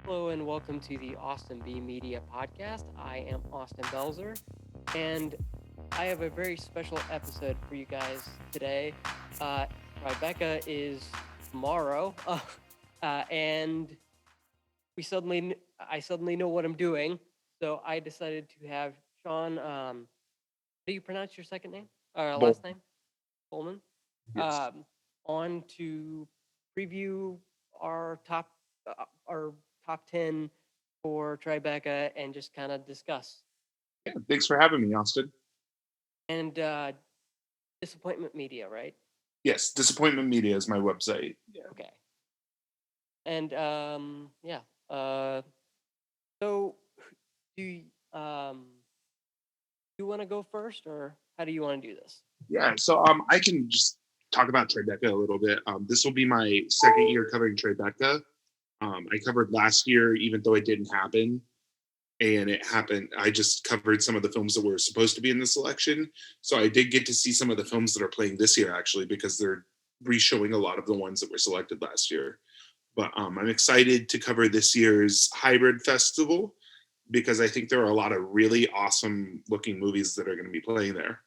Hello and welcome to the Austin B Media podcast. I am Austin Belzer, and I have a very special episode for you guys today. Uh, Tribeca is tomorrow, and I suddenly know what I'm doing, so I decided to have Sean. How do you pronounce your second name or Both, last name? Boelman. yes. On to preview our top our top 10 for Tribeca and just kind of discuss. Yeah, thanks for having me, Austin. And Disappointment Media, right? Yes, Disappointment Media is my website. Yeah. Okay. And yeah. Uh, so do you, you want to go first, or how do you want to do this? So I can just talk about Tribeca a little bit. This will be my second year covering Tribeca. I covered last year, even though it didn't happen, and it happened. I just covered some of the films that were supposed to be in the selection. So I did get to see some of the films that are playing this year, actually, because they're re-showing a lot of the ones that were selected last year. But I'm excited to cover this year's hybrid festival because I think there are a lot of really awesome looking movies that are going to be playing there.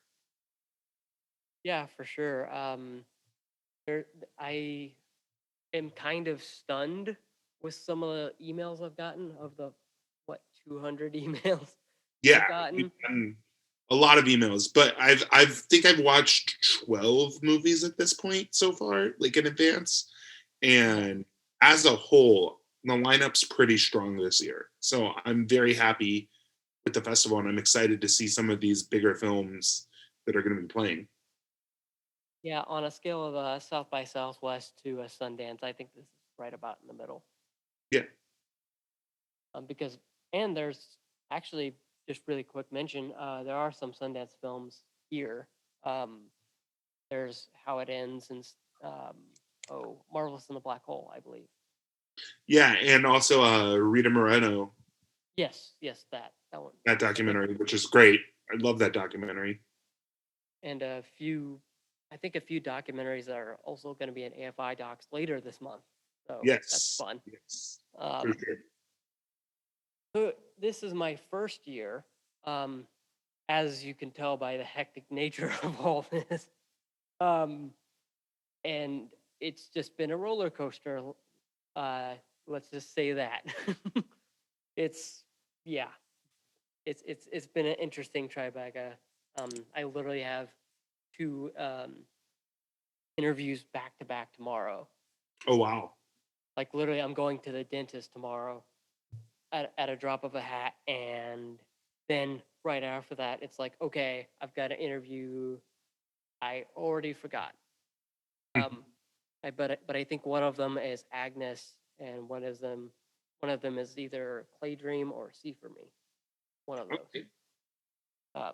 Yeah, for sure. There, I am kind of stunned with some of the emails I've gotten of the what 200 emails Yeah, I've gotten. and a lot of emails, but I've watched 12 movies at this point so far, like in advance, Yeah. and as a whole, the lineup's pretty strong this year. So I'm very happy with the festival, and I'm excited to see some of these bigger films that are going to be playing. Yeah, on a scale of South by Southwest to a Sundance, I think this is right about in the middle. Yeah, Because and there's actually just really quick mention, there are some Sundance films here. Um, there's How It Ends and um, Marvelous in the Black Hole, I believe. yeah, and also Rita Moreno, Yes, that one. that I think, documentary, which is great. I love that documentary. and I think a few documentaries that are also going to be in AFI docs later this month. So that's Yes, fun. yes, for Um, sure. so this is my first year, um, as you can tell by the hectic nature of all this, um, and it's just been a roller coaster. Uh, let's just say that it's yeah, it's been an interesting Tribeca. I literally have two interviews back to back tomorrow. Oh wow. Like literally, I'm going to the dentist tomorrow at a drop of a hat, and then right after that, it's like, okay, I've got an interview. I already forgot. Um, but I think one of them is Agnes, and one of them is either Clay Dream or See for Me. One of those, Okay. um,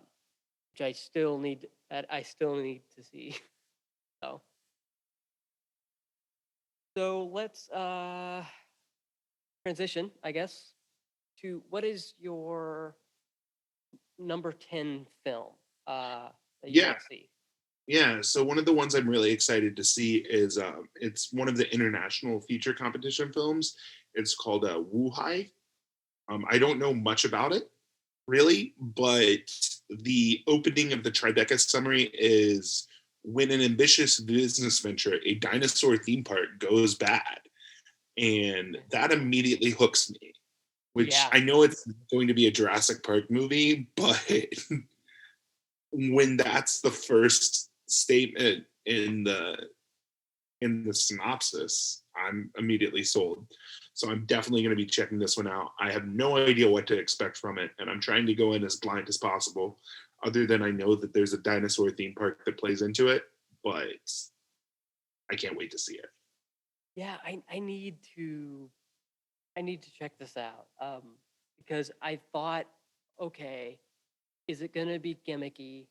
which I still need to see. So let's transition, I guess, to what is your number 10 film that you Yeah, want to see? yeah. So one of the ones I'm really excited to see is it's one of the international feature competition films. It's called Wuhai. I don't know much about it really, but the opening of the Tribeca summary is when an ambitious business venture, a dinosaur theme park, goes bad, and that immediately hooks me. Which Yeah, I know it's going to be a Jurassic Park movie, but when that's the first statement in the synopsis, I'm immediately sold. So I'm definitely going to be checking this one out. I have no idea what to expect from it, and I'm trying to go in as blind as possible. Other than I know that there's a dinosaur theme park that plays into it, but I can't wait to see it. yeah. I need to check this out because I thought, okay, is it gonna be gimmicky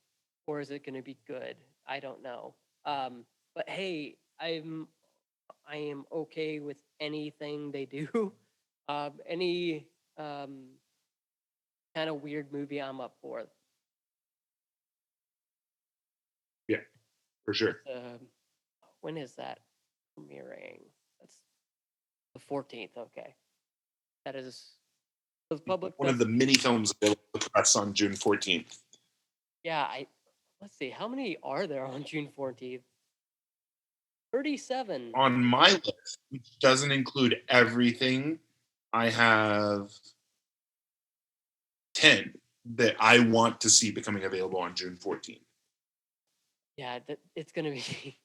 or is it gonna be good? I don't know. But hey, I am okay with anything they do. Any kind of weird movie I'm up for. Yeah, for sure. It's when is that premiering? That's the 14th. Okay. That is for the public. One of the mini films available to press on June 14th. Yeah, let's see. How many are there on June 14th? 37. On my list, which doesn't include everything, I have 10 that I want to see becoming available on June 14th. Yeah, it's gonna be.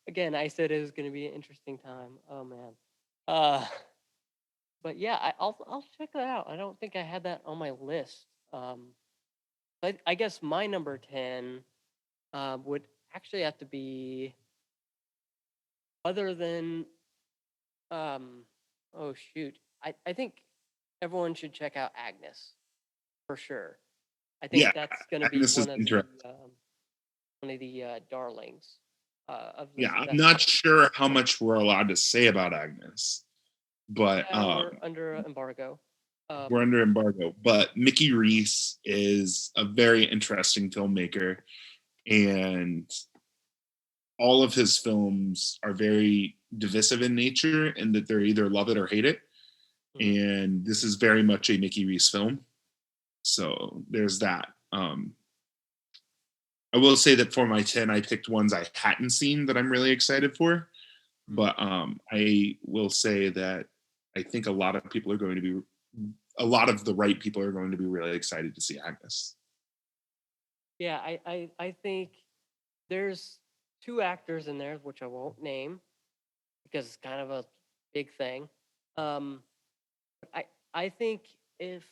Again, I said it was gonna be an interesting time. Oh man. But yeah, I'll check that out. I don't think I had that on my list. I guess my number 10 would actually have to be other than oh shoot. I think everyone should check out Agnes for sure. I think Yeah, that's gonna be Agnes is interesting. one of the darlings of this Yeah, I'm not festival. sure how much we're allowed to say about Agnes, but Yeah, we're under embargo. we're under embargo. But Mickey Reese is a very interesting filmmaker, and all of his films are very divisive in nature, and that they're either love it or hate it. Mhm. And this is very much a Mickey Reese film. So there's that. I will say that for my 10, I picked ones I hadn't seen that I'm really excited for. Mhm. But I will say that I think a lot of people are going to be, a lot of the right people are going to be really excited to see Agnes. Yeah, I think there's two actors in there, which I won't name because it's kind of a big thing. Um, but I think if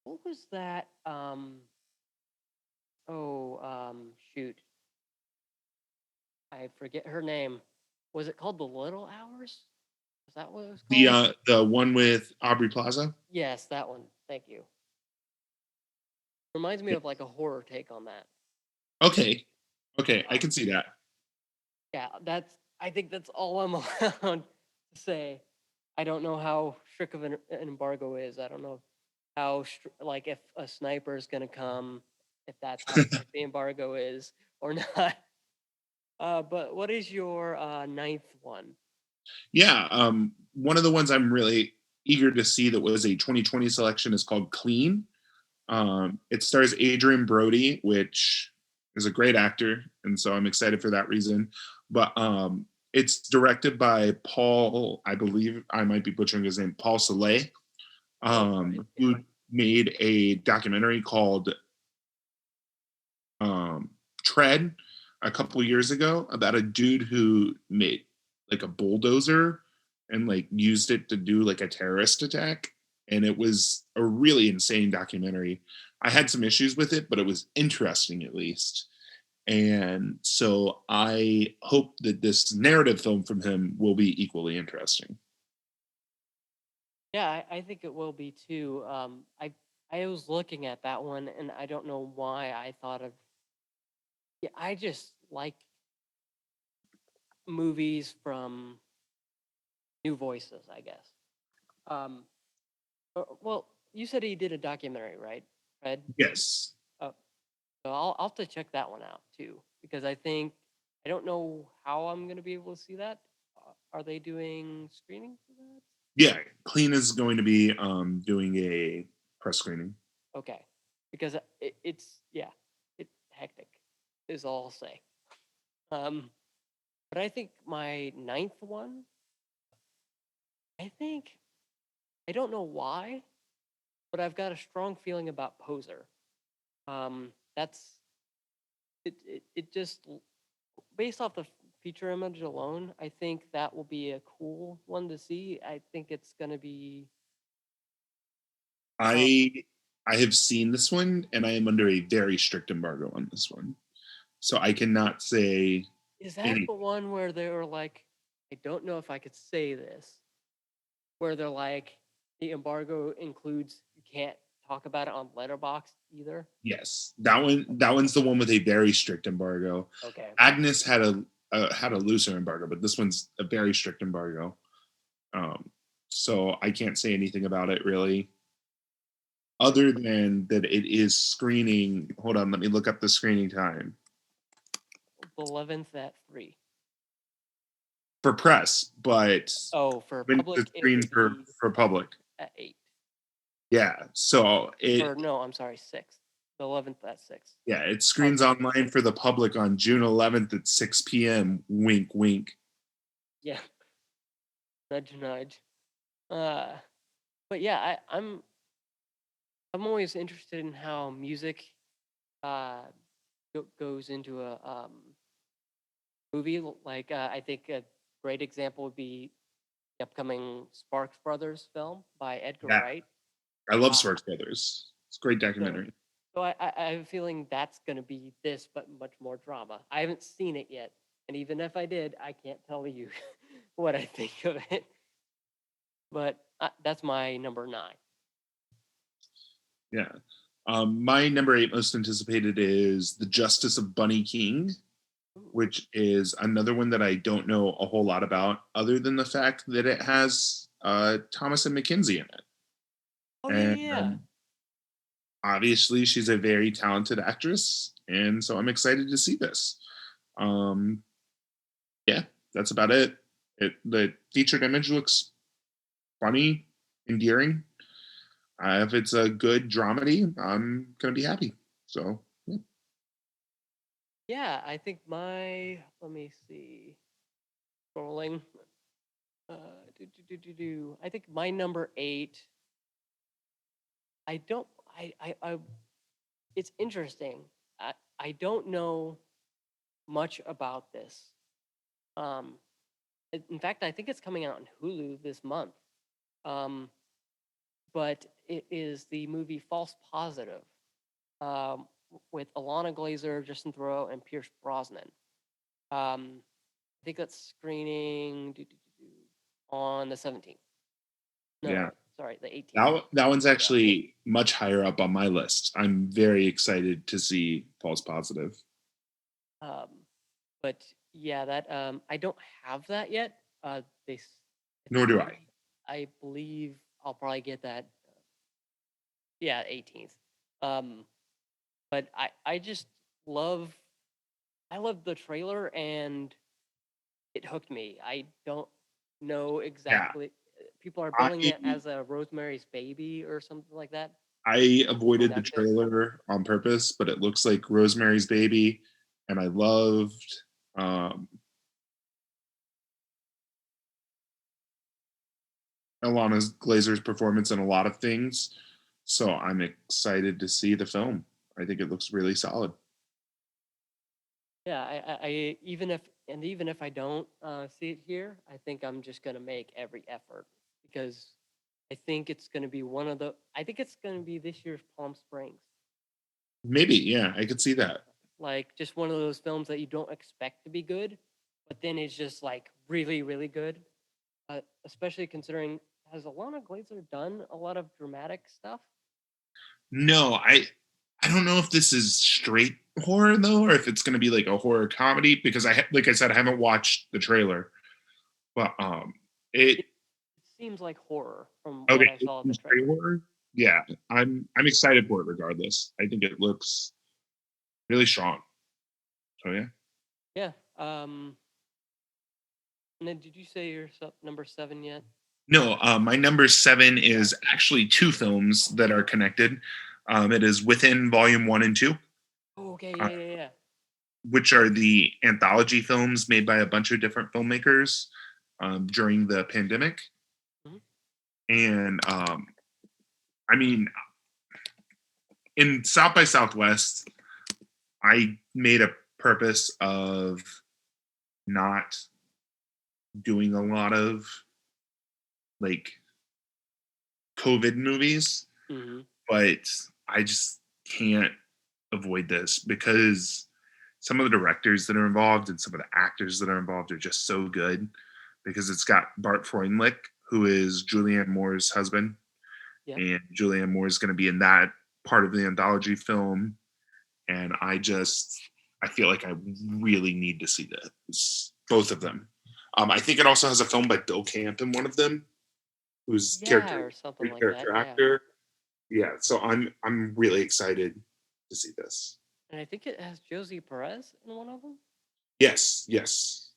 what was that? Shoot, I forget her name. Was it called The Little Hours? Is that what it was called? The one with Aubrey Plaza. Yes, that one. Thank you. Reminds me of like a horror take on that. Okay, okay, I Um, can see that. yeah, I think that's all I'm allowed to say. I don't know how strict of an embargo is. I don't know how like if a sniper is gonna come, if that's how strict the embargo is or not. But what is your ninth one? Yeah, one of the ones I'm really eager to see that was a 2020 selection is called Clean. It stars Adrian Brody, which is a great actor, and so I'm excited for that reason. But it's directed by Paul, I believe I might be butchering his name, Paul Soleil, Sounds right. Yeah. who made a documentary called Tread a couple years ago about a dude who made like a bulldozer and like used it to do like a terrorist attack. And it was a really insane documentary. I had some issues with it, but it was interesting at least. And so I hope that this narrative film from him will be equally interesting. Yeah, I think it will be too. I was looking at that one and I don't know why I thought of. Yeah, I just like movies from new voices, I guess. Um, well, you said he did a documentary, right, Fred? Yes. Oh, so I'll have to check that one out too because I think I don't know how I'm gonna be able to see that. Are they doing screenings for that? Yeah. Clean is going to be doing a press screening. Okay, because it's yeah, it's hectic, is all I'll say. Um, but I think my ninth one, I think I don't know why, but I've got a strong feeling about Poser. That's it just based off the feature image alone, I think that will be a cool one to see. I think it's gonna be um I I have seen this one and I am under a very strict embargo on this one. So I cannot say is that any. the one where they were like, I don't know if I could say this, where they're like the embargo includes you can't talk about it on Letterboxd either. Yes, that one's the one with a very strict embargo. Okay. Agnes had a looser embargo, but this one's a very strict embargo. Um, so I can't say anything about it really, other than that it is screening. Hold on, let me look up the screening time The 11th at 3. for press, but Oh, for when public it's it screen would be for public. at 8. Yeah, so Or no, I'm sorry, 6. The 11th at 6. it screens Okay. online for the public on June 11th at 6 p.m. Wink, wink. Yeah. Nudge, nudge. Uh, but yeah, I'm always interested in how music uh goes into a movie. Like I think a great example would be the upcoming Sparks Brothers film by Edgar Yeah, Wright. I love Uh, Sparks Brothers. It's a great so documentary. I have a feeling that's going to be this, but much more drama. I haven't seen it yet, and even if I did, I can't tell you what I think of it. But that's my number 9. Yeah. My number 8 most anticipated is The Justice of Bunny King, Ooh. which is another one that I don't know a whole lot about, other than the fact that it has Thomas and McKenzie in it. Oh yeah, yeah, yeah. And obviously, she's a very talented actress. And so I'm excited to see this. Um, yeah, that's about it. The featured image looks funny, endearing. If it's a good dramedy, I'm going to be happy. So, yeah. Yeah, I think let me see, scrolling. Uh, I think my number 8. I don't. I. It's interesting. I don't know much about this. Um, in fact, I think it's coming out on Hulu this month. Um, but it is the movie False Positive, um, with Alana Glazer, Justin Theroux, and Pierce Brosnan. I think that's screening on the 17th. Yeah. No, sorry, the 18th. That one's Yeah. actually much higher up on my list. I'm very excited to see False Positive. Um, but yeah, that I don't have that yet. I Nor do think I. I believe I'll probably get that. Yeah, 18th. Um, but I just love I love the trailer and it hooked me. I don't know Yeah. exactly. People are I billing it as a Rosemary's Baby or something like that. I Think avoided the that's it. trailer on purpose, but it looks like Rosemary's Baby, and I loved um, Alana Glazer's performance in a lot of things. So I'm excited to see the film. I think it looks really solid. Yeah, even if I don't see it here, I think I'm just gonna make every effort because I think it's gonna be I think it's gonna be this year's Palm Springs. Maybe, yeah, I could see that. Like just one of those films that you don't expect to be good, but then it's just like really, really good. Especially considering, has Alana Glazer done a lot of dramatic stuff? No, I don't know if this is straight horror though, or if it's going to be like a horror comedy because like I said, I haven't watched the trailer, but it It seems like horror from okay, what I it's saw of the straight trailer. horror. Yeah, I'm excited for it regardless. I think it looks really strong. So yeah. Yeah. And then did you say your number 7 yet? No, my number 7 is actually two films that are connected. It is Within Volume 1 and 2, Oh, okay, uh, yeah, yeah, yeah. which are the anthology films made by a bunch of different filmmakers during the pandemic. Mhm. And I mean, in South by Southwest, I made a purpose of not doing a lot of like COVID movies, Mhm. but I just can't avoid this because some of the directors that are involved and some of the actors that are involved are just so good because it's got Bart Freundlich, who is Julianne Moore's husband, Yep. and Julianne Moore is going to be in that part of the anthology film. And I feel like I really need to see this, both of them. I think it also has a film by Bill Camp in one of them, whose Yeah, character, or something great like that. character Yeah. actor. Yeah, so I'm really excited to see this. And I think it has Josie Perez in one of them. Yes, yes.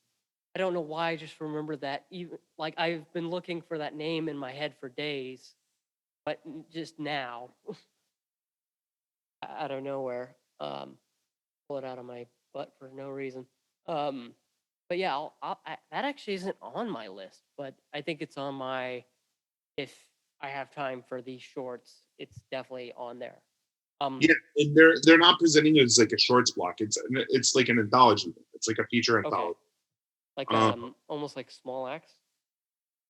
I don't know why I just remember that even like I've been looking for that name in my head for days. but just now, out of nowhere, pull it out of my butt for no reason. Um, but yeah, that actually isn't on my list, but I think it's on my, if I have time for these shorts, it's definitely on there. Yeah, and they're not presenting it as like a shorts block. It's like an anthology. It's like a feature Okay, anthology. like Um, almost like Small Axe.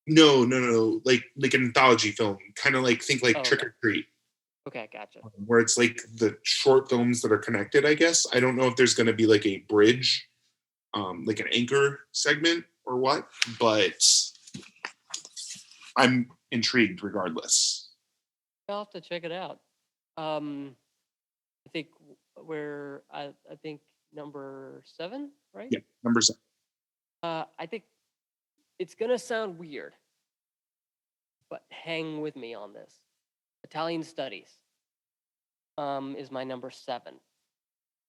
no, no, no, like an anthology film, kind of like think like Oh, Trick okay, or Treat, okay, gotcha. where it's like the short films that are connected. I guess I don't know if there's going to be like a bridge, like an anchor segment or what, but I'm intrigued regardless. I'll have to check it out. Um, I think I think number 7, right? Yeah, number 7. I think it's gonna sound weird, but hang with me on this. Italian Studies is my number 7.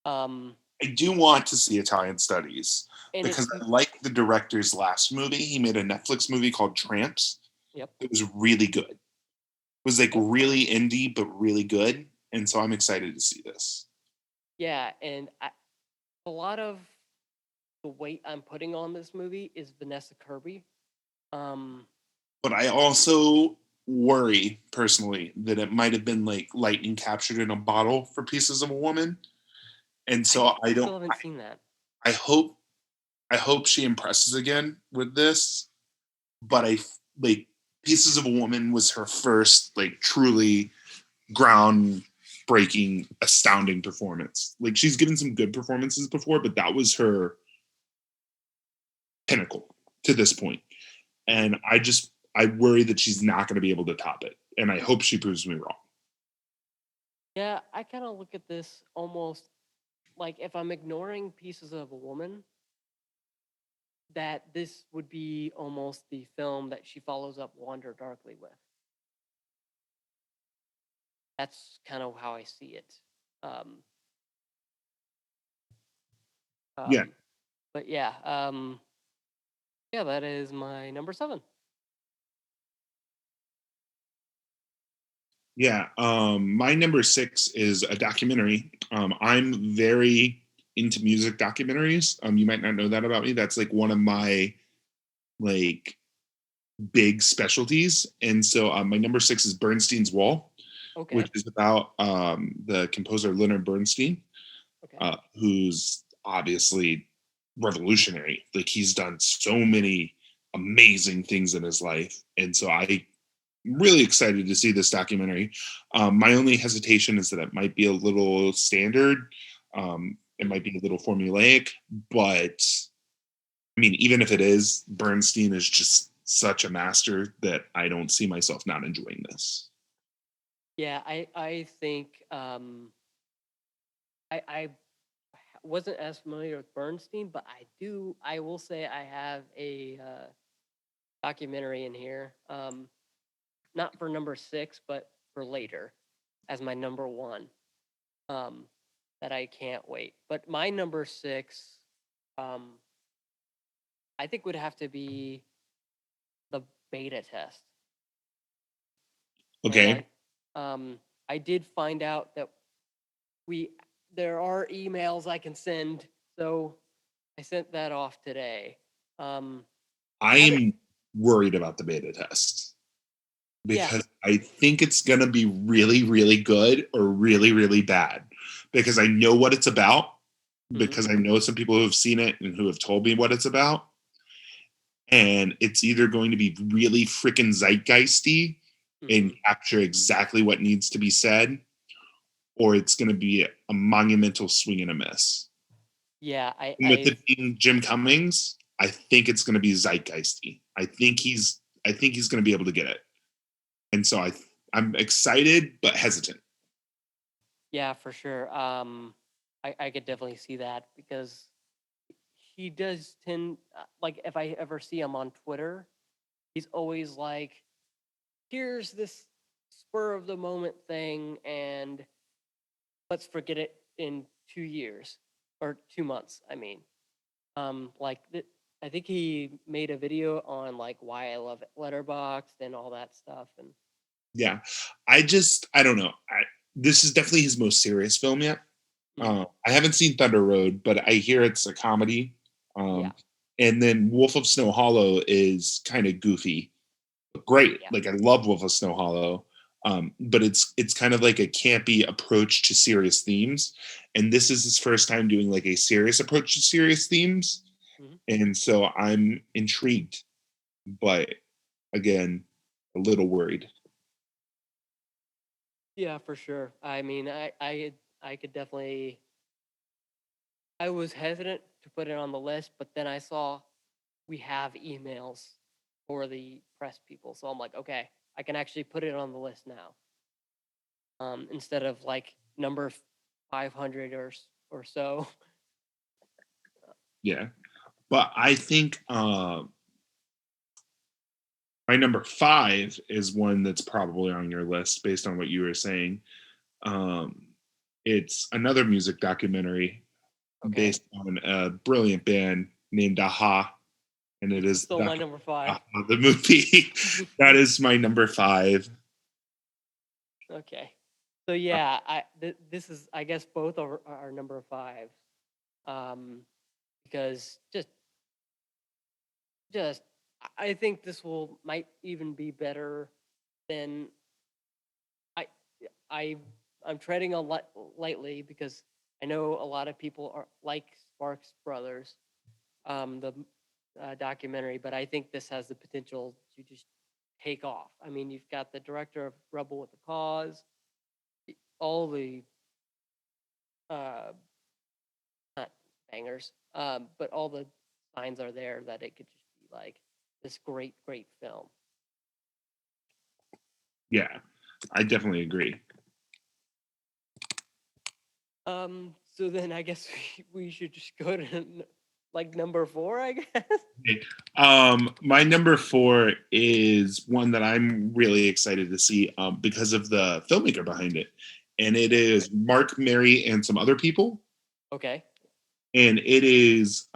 Um, I do want to see Italian Studies and because it's I like the director's last movie. He made a Netflix movie called Tramps. yep, It was really good. It was like yep, really indie, but really good. And so I'm excited to see this. yeah, and a lot of the weight I'm putting on this movie is Vanessa Kirby. Um, But I also worry personally that it might have been like lightning captured in a bottle for Pieces of a Woman. And I so I don't still haven't seen that. I hope I hope she impresses again with this. But I like Pieces of a Woman was her first like truly groundbreaking, astounding performance. Like she's given some good performances before, but that was her pinnacle to this point. Mhm. And I worry that she's not going to be able to top it. And I hope she proves me wrong. Yeah, I kind of look at this almost like if I'm ignoring Pieces of a Woman, that this would be almost the film that she follows up Wander Darkly with. That's kind of how I see it. Um, Yeah. um, but yeah, yeah, that is my number 7. Yeah. My number 6 is a documentary. I'm very into music documentaries. You might not know that about me. That's like one of my like big specialties. And so my number 6 is Bernstein's Wall, Okay, which is about the composer Leonard Bernstein, okay. who's obviously revolutionary. Like he's done so many amazing things in his life, and so I'm really excited to see this documentary. My only hesitation is that it might be a little standard. It Mm. might be a little formulaic, but I mean, even if it is, Bernstein is just such a master that I don't see myself not enjoying this. Yeah, I think I wasn't as familiar with Bernstein, but I will say I have a documentary in here. Not for number 6, but for later as my number 1. Um, that I can't wait. But my number 6, um, I think would have to be the beta test. And Okay. I did find out that we there are emails I can send, so I sent that off today. I haven't. I'm worried about the beta test Yeah. because I think it's going to be really, really good or really, really bad because I know what it's about, Hmm. because I know some people who have seen it and who have told me what it's about. And it's either going to be really freaking zeitgeisty and Hmm. capture exactly what needs to be said, or it's going to be a monumental swing and a miss. Yeah. And with it being Jim Cummings, I think it's going to be zeitgeisty. I think he's going to be able to get it. And so I'm excited but hesitant. Yeah, for sure. I could definitely see that because he does tend like if I ever see him on Twitter, he's always like, "Here's this spur of the moment thing, and let's forget it in 2 years or 2 months." I mean, like I think he made a video on like why I love Letterboxd and all that stuff, and Yeah. I don't know. This is definitely his most serious film yet. Mhm. I haven't seen Thunder Road, but I hear it's a comedy. Yeah, Um, and then Wolf of Snow Hollow is kind of goofy, great. yeah. Like I love Wolf of Snow Hollow, but it's kind of like a campy approach to serious themes. And this is his first time doing like a serious approach to serious themes, Mhm. and so I'm intrigued, but again, a little worried. Yeah, for sure. I mean, I could definitely. I was hesitant to put it on the list, but then I saw we have emails for the press people, so I'm like, okay, I can actually put it on the list now, instead of like number 500 or so. Yeah, but I think my number five is one that's probably on your list based on what you were saying. Um, it's another music documentary Okay, based on a brilliant band named Aha, and it is still the, my number five. The movie. That is my number five. Okay, so Uh, yeah, this is, I guess, both are number five, um, because just I think this will might even be better than I I I'm treading on lightly because I know a lot of people are like Sparks Brothers, the documentary, but I think this has the potential to just take off. I mean, you've got the director of Rebel with a Cause, all the uh, not bangers, but all the signs are there that it could just be like this great film. yeah, I definitely agree. So then I guess we should just go to like number four, I guess. Okay. My number four is one that I'm really excited to see because of the filmmaker behind it, and it is Mark, Mary, and some other people, Okay. and it is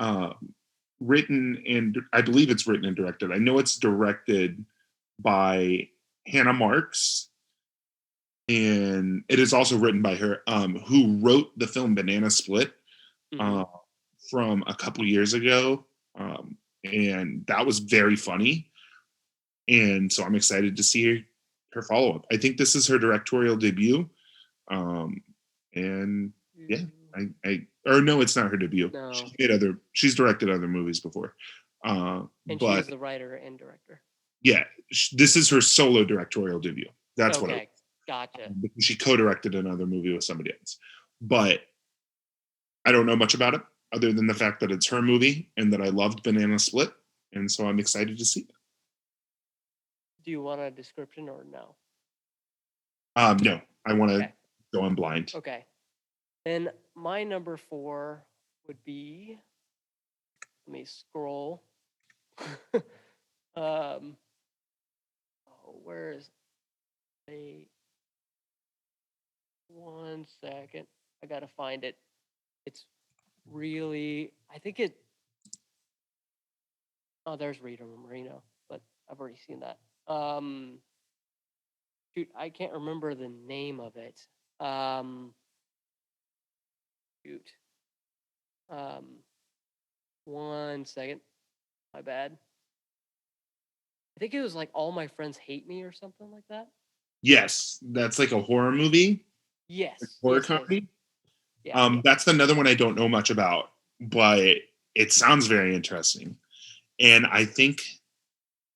written and I believe it's written and directed. I know it's directed by Hannah Marks, and it is also written by her, who wrote the film Banana Split Mm-hmm. uh, from a couple years ago, and that was very funny. And so I'm excited to see her follow up. I think this is her directorial debut, um, and yeah, I or no, it's not her debut. No, She's directed other movies before, and she but is the writer and director. yeah, this is her solo directorial debut. That's what it was. Okay, gotcha. Because she co-directed another movie with somebody else. But I don't know much about it other than the fact that it's her movie and that I loved Banana Split, and so I'm excited to see it. Do you want a description or no? No, I want to Okay, go in blind. okay. Then my number four would be. Let me scroll. um. Oh, where is a? One second. I gotta find it. It's really. I think it. Oh, there's Rita Moreno, but I've already seen that. Shoot, I can't remember the name of it. Um, shoot. Um, one second. My bad. I think it was like All My Friends Hate Me or something like that. Yes, that's like a horror movie, like Yes, horror yes, yes. comedy. Yeah. That's another one I don't know much about, but it sounds very interesting. And I think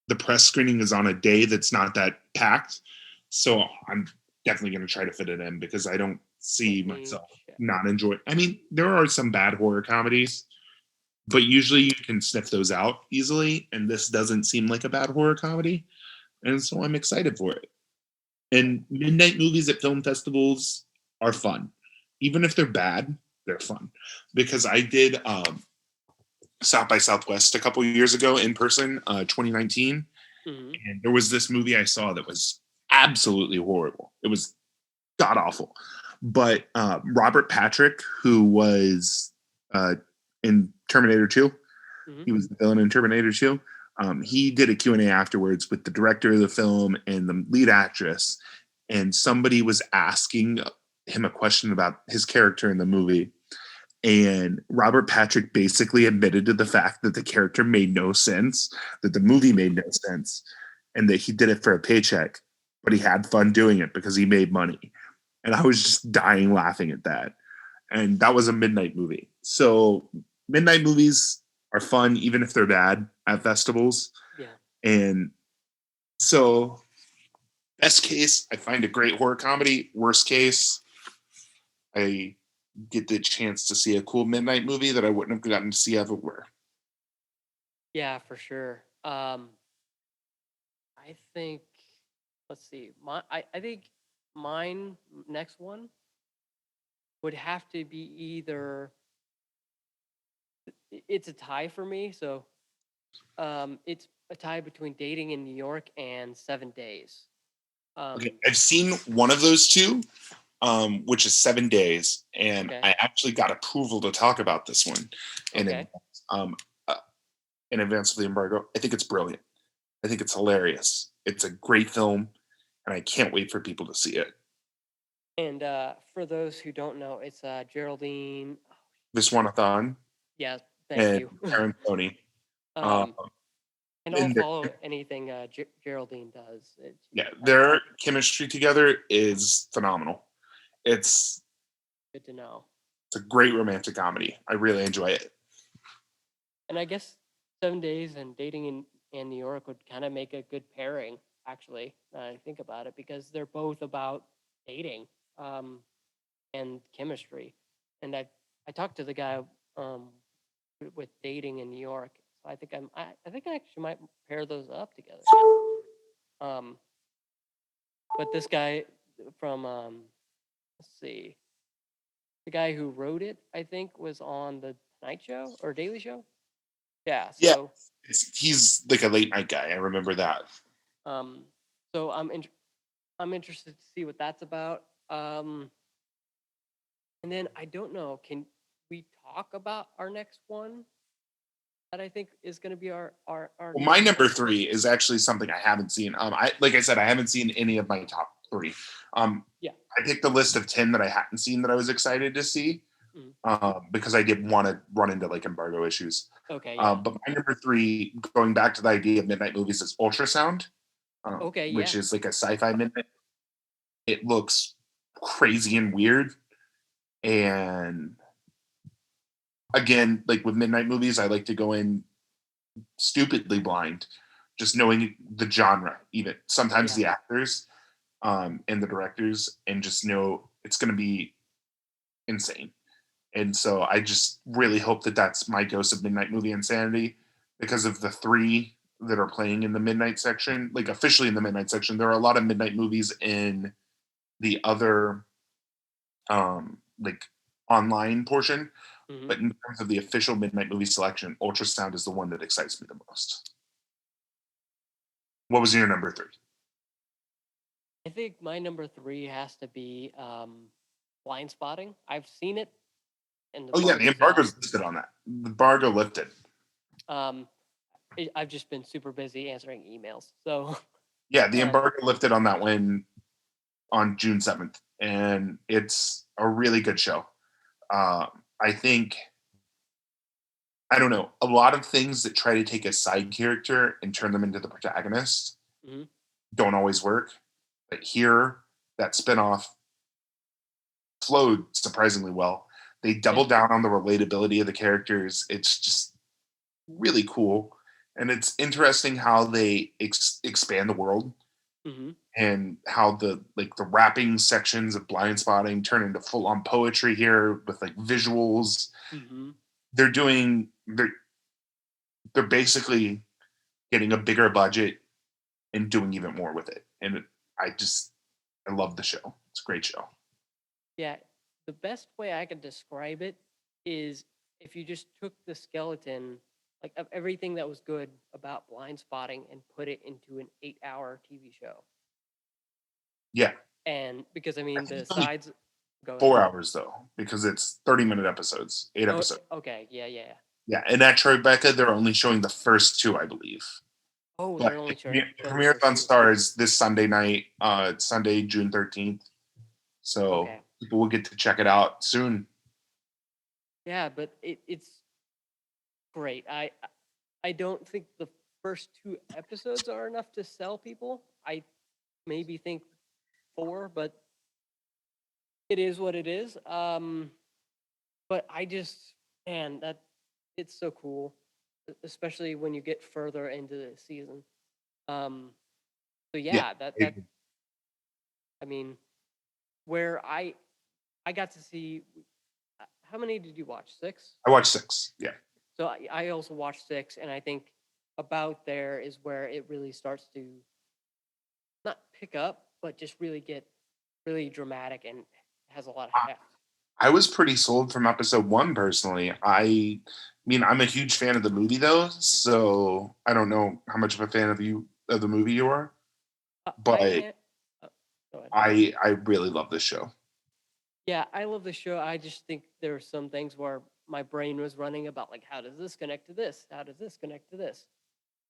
the press screening is on a day that's not that packed, so I'm definitely going to try to fit it in because I don't Let see me myself check. not enjoy. I mean, there are some bad horror comedies, but usually you can sniff those out easily, and this doesn't seem like a bad horror comedy, and so I'm excited for it. And midnight movies at film festivals are fun, even if they're bad. They're fun because I did South by Southwest a couple years ago in person, 2019, Mm-hmm. and there was this movie I saw that was absolutely horrible. It was god awful. But Robert Patrick, who was in Terminator 2, Mm-hmm. he was the villain in Terminator 2. He did a Q&A afterwards with the director of the film and the lead actress, and somebody was asking him a question about his character in the movie, and Robert Patrick basically admitted to the fact that the character made no sense, that the movie made no sense, and that he did it for a paycheck, but he had fun doing it because he made money. And I was just dying laughing at that. And that was a midnight movie. So midnight movies are fun, even if they're bad at festivals. Yeah. And so, best case, I find a great horror comedy. Worst case, I get the chance to see a cool midnight movie that I wouldn't have gotten to see everywhere. Yeah, for sure. I think, let's see, I think mine next one would have to be either, it's a tie for me. So it's a tie between Dating in New York and 7 Days. Okay, Um, I've seen one of those two, which is 7 Days, and okay. I actually got approval to talk about this one in Okay. advance, uh, in advance of the embargo. I think it's brilliant. I think it's hilarious. It's a great film, and I can't wait for people to see it. And for those who don't know, it's Geraldine. Viswanathan Yeah, thank and you. Karen Tony. Um, um, and I'll and follow anything Geraldine does. She's yeah, their fantastic. chemistry together is phenomenal. It's Good to know. it's a great romantic comedy. I really enjoy it. And I guess 7 Days and Dating in New York would kind of make a good pairing, actually. I think about it because they're both about dating um, and chemistry. And I talked to the guy um, with Dating in New York, so I think I actually might pair those up together. Um, but this guy from let's see, the guy who wrote it, I think, was on the Tonight Show or Daily Show. Yeah, Yeah, so he's like a late night guy. I remember that. um, so I'm interested to see what that's about. And then I don't know, can we talk about our next one that I think is going to be our Well, my next number one? three is actually something I haven't seen. I like I said, I haven't seen any of my top three. Um, Yeah. I picked a list of 10 that I hadn't seen that I was excited to see, Mhm. because I didn't want to run into like embargo issues. Okay. Yeah. But my number three, going back to the idea of midnight movies, is Ultrasound, Okay. which Yeah. is like a sci-fi midnight. It looks crazy and weird, and again, like with midnight movies, I like to go in stupidly blind, just knowing the genre, even sometimes Yeah. the actors, and the directors, and just know it's going to be insane. And so I just really hope that that's my dose of midnight movie insanity, because of the three that are playing in the midnight section, like officially in the midnight section. There are a lot of midnight movies in the other, like online portion, Hmm. but in terms of the official midnight movie selection, Ultrasound is the one that excites me the most. What was your number three? I think my number three has to be Blind Spotting. I've seen it, and the Oh yeah, the embargo's out. embargo's listed on that. The embargo lifted. Um, I've just been super busy answering emails, so Yeah, the um, embargo lifted on that one on June 7th, and it's a really good show. I think, I don't know, a lot of things that try to take a side character and turn them into the protagonist mhm. don't always work. But here, that spinoff flowed surprisingly well. They Yeah. doubled down on the relatability of the characters. It's just really cool. And it's interesting how they expand the world, Hmm. and how the rapping sections of blind spotting turn into full on poetry here with like visuals. Hmm. They're doing they're basically getting a bigger budget and doing even more with it. And I just I love the show. It's a great show. Yeah, the best way I could describe it is if you just took the skeleton, like of everything that was good about Blind Spotting, and put it into an 8-hour TV show. Yeah. And because I I mean think the it's only sides, go ahead. 4 hours though, because it's 30-minute episodes, 8 Oh, episodes. okay, yeah, yeah. Yeah, and at Tribeca, they're only showing the first two, I believe. Oh, But they're only it showing the premieres first on two. Stars this Sunday night, Sunday, June 13th. So Okay. people will get to check it out soon. Yeah, but it's great. I don't think the first two episodes are enough to sell people. I maybe think four, but it is what it is. But I just, man, that it's so cool, especially when you get further into the season. Um, so Yeah. yeah, that I mean, where I got to see, how many did you watch? Six? I watched six. Yeah. So I also watched six, and I think about there is where it really starts to not pick up, but just really get really dramatic and has a lot of heft. I was pretty sold from episode one personally. I mean, I'm a huge fan of the movie though, so I don't know how much of a fan of the movie you are, I but am. Oh, go ahead. I really love this show. Yeah, I love the show. I just think there are some things where my brain was running about, like, how does this connect to this? How does this connect to this?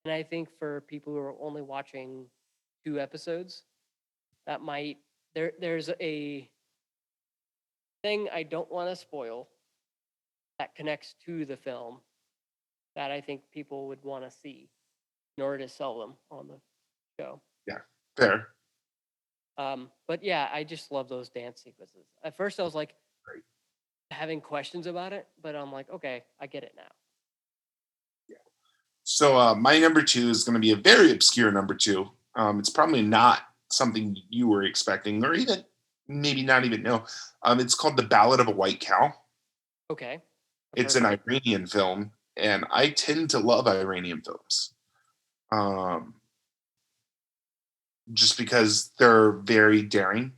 And I think for people who are only watching two episodes, that might there's a thing I don't want to spoil that connects to the film that I think people would want to see in order to sell them on the show. Yeah, fair. But yeah, I just love those dance sequences. At first, I was like Great. having questions about it, but I'm like, okay, I get it now. So my number two is going to be a very obscure number two. It's probably not something you were expecting, or even maybe not even know. It's called The Ballad of a White Cow. Okay, I've It's heard an of it. Iranian film, and I tend to love Iranian films, um, just because they're very daring,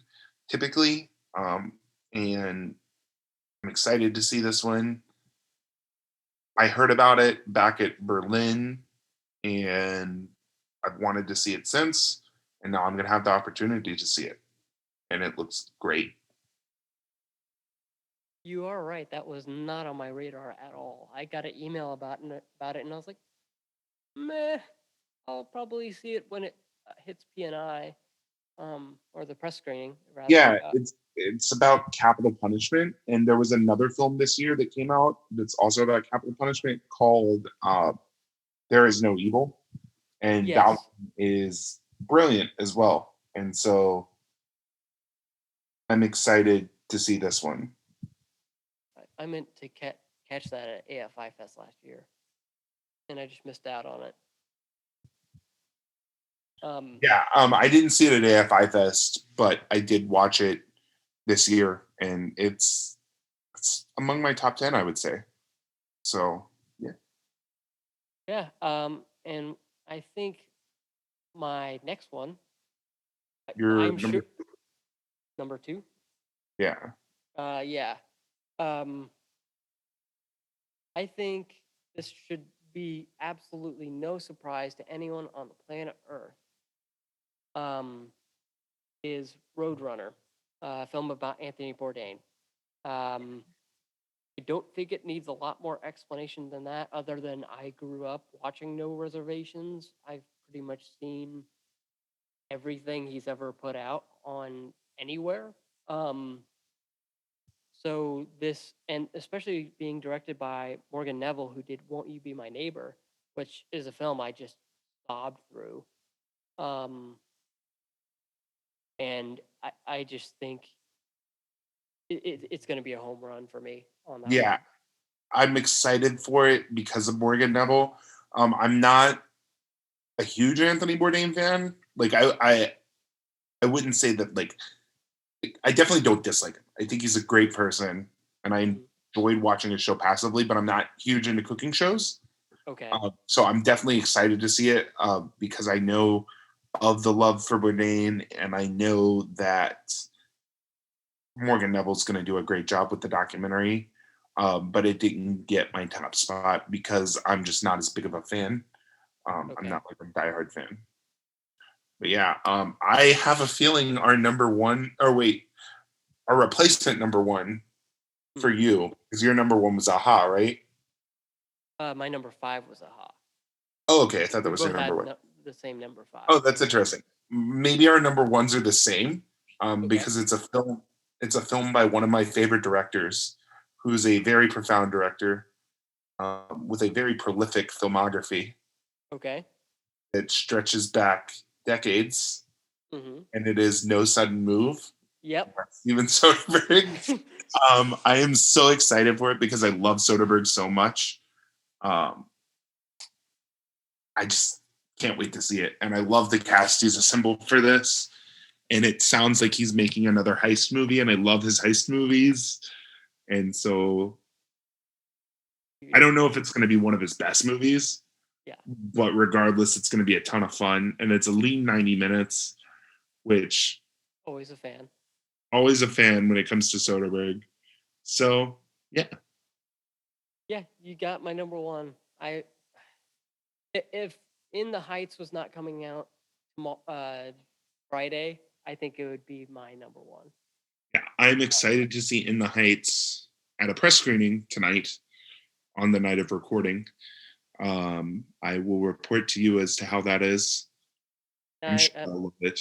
typically. And I'm excited to see this one. I heard about it back at Berlin, and I've wanted to see it since, and now I'm going to have the opportunity to see it, and it looks great. You are right. That was not on my radar at all. I got an email about it, and I was like, meh. I'll probably see it when it hits PNI, or the press screening rather. Yeah, it's about capital punishment, and there was another film this year that came out that's also about capital punishment called There Is No Evil, and that one Yes, is brilliant as well. And so I'm excited to see this one. I meant to catch that at AFI Fest last year, and I just missed out on it. Um, Yeah, I didn't see it at AFI Fest, but I did watch it this year, and it's among my top 10, I would say. So yeah, yeah, and I think my next one, you're I'm sure number number two. yeah. Yeah. Um, I think this should be absolutely no surprise to anyone on the planet Earth. Um, is Roadrunner, a film about Anthony Bourdain. Um, I don't think it needs a lot more explanation than that, other than I grew up watching No Reservations. I've pretty much seen everything he's ever put out on anywhere. Um, so this, and especially being directed by Morgan Neville, who did "Won't You Be My Neighbor," which is a film I just sobbed through. Um, and I just think it's going to be a home run for me on that Yeah, one. I'm excited for it because of Morgan Neville. I'm not a huge Anthony Bourdain fan. Like I wouldn't say that like I definitely don't dislike him. I think he's a great person, and I Mhm. enjoyed watching his show passively. But I'm not huge into cooking shows, Okay. so I'm definitely excited to see it because I know of the love for Bourdain, and I know that Morgan Neville's going to do a great job with the documentary. But it didn't get my top spot because I'm just not as big of a fan. I'm Okay. not like a diehard fan. But yeah, I have a feeling our number one, or wait, our replacement number one for Mhm. you, because your number one was Aha, right? My number 5 was Aha. Oh, okay. I thought that We was your both number had one. the same number 5. Oh, that's interesting. Maybe our number ones are the same, Okay. because it's a film. It's a film by one of my favorite directors, who's a very profound director, with a very prolific filmography Okay. that stretches back decades, Mhm. and it is No Sudden Move Yep. by Steven Soderbergh. I am so excited for it because I love Soderbergh so much. Um, I just can't wait to see it, and I love the cast he's assembled for this. And it sounds like he's making another heist movie, and I love his heist movies. And so I don't know if it's going to be one of his best movies, Yeah. but regardless, it's going to be a ton of fun. And it's a lean 90 minutes, which Always a fan. always a fan when it comes to Soderbergh. So yeah, Yeah, you got my number 1. If In the Heights was not coming out Friday, I think it would be my number 1. yeah, I'm excited to see In the Heights at a press screening tonight on the night of recording. I will report to you as to how that is. I'm I, sure I I'll love it.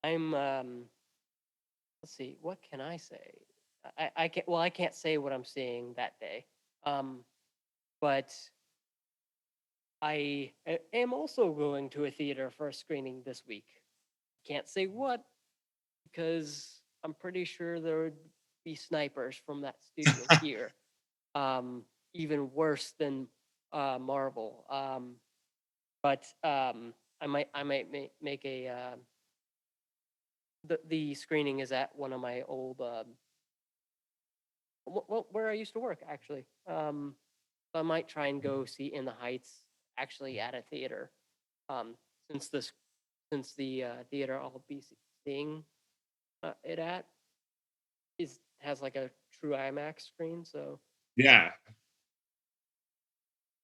I'm let's see, what can I say? I can't, well, I can't say what I'm seeing that day. Um but am also going to a theater for a screening this week. Can't say what because I'm pretty sure there would be snipers from that studio here. Um Even worse than Marvel. But make a the screening is at one of my old where I used to work actually. So I might try and go see In the Heights actually at a theater. Um, since this since the theater I'll be seeing it at is has like a true IMAX screen. Yeah,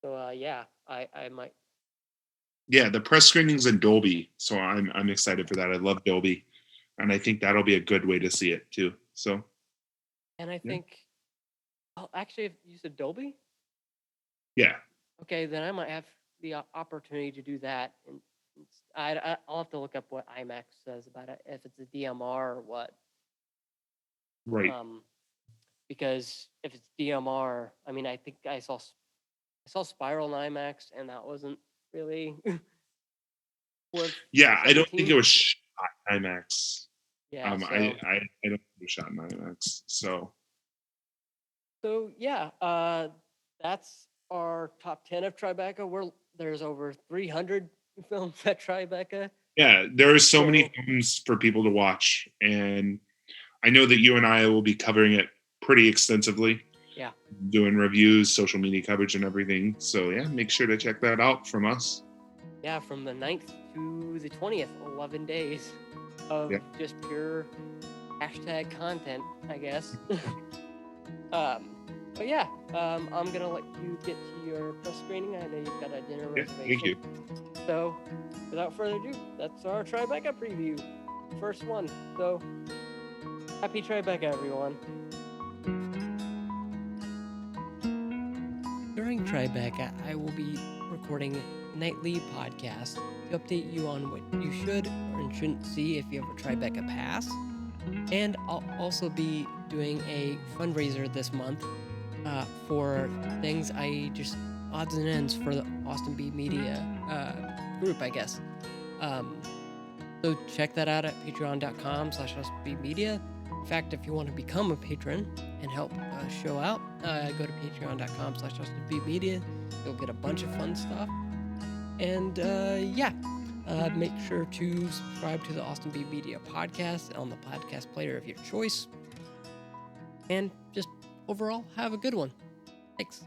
Yeah, I might. yeah. The press screening's in Dolby, so I'm excited for that. I love Dolby, and I think that'll be a good way to see it too. So And I yeah, think, oh, actually, if you said Dolby, yeah, okay, then I might have the opportunity to do that. And I'll have to look up what IMAX says about it, if it's a DMR or what. right. Um, because if it's DMR, I mean, I think I saw Spiral in IMAX, and that wasn't really worth Yeah, I don't think it 17. was shot in IMAX. Yeah, I don't think it was shot in IMAX. So yeah, that's our top 10 of Tribeca. There's over 300 films at Tribeca. yeah, there are so many So films for people to watch, and I know that you and I will be covering it pretty extensively, yeah, doing reviews, social media coverage, and everything. So yeah, make sure to check that out from us. yeah, from the 9th to the 20th, 11 days of Yeah, just pure hashtag content, I guess. um, but yeah, I'm gonna let you get to your press screening. I know you've got a dinner yeah. Thank reservation. you. So, without further ado, that's our Tribeca preview. First one. So, happy Tribeca, everyone. During Tribeca, I will be recording nightly podcasts to update you on what you should or shouldn't see if you have a Tribeca pass. And I'll also be doing a fundraiser this month for things odds and ends for the Austin B Media group, I guess. Um, so check that out at patreon.com/austinbmedia. In fact, if you want to become a patron and help show out, go to patreon.com/austinbmedia. You'll get a bunch of fun stuff. And make sure to subscribe to the Austin B Media podcast on the podcast player of your choice. And just overall, have a good one. Thanks.